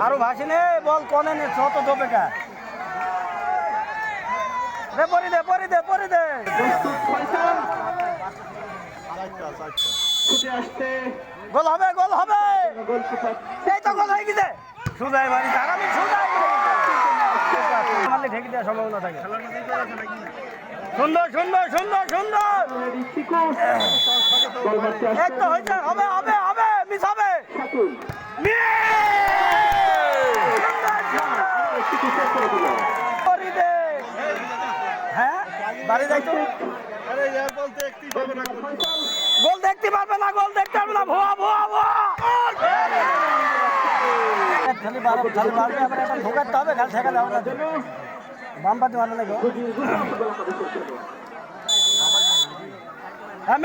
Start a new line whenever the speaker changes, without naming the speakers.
আরো ভাসিনে বল কনে নে ছত দোবে কা রে পরি দে গোল হবে এই তো গোল হয়ে গেছে সুজাই বাড়ি আগামী সুজাই মারলে ঠেকে দেওয়ার সম্ভাবনা থাকে সুন্দর এই তো হয়েছে হবে মিস হবে হ্যাঁ বাড়ি যাই তো গোল দেখতে পারবে না ভুয়া ঢোকাতে হবে খালি ঠেকালে হবে না বাম পাতে ভালো লাগবে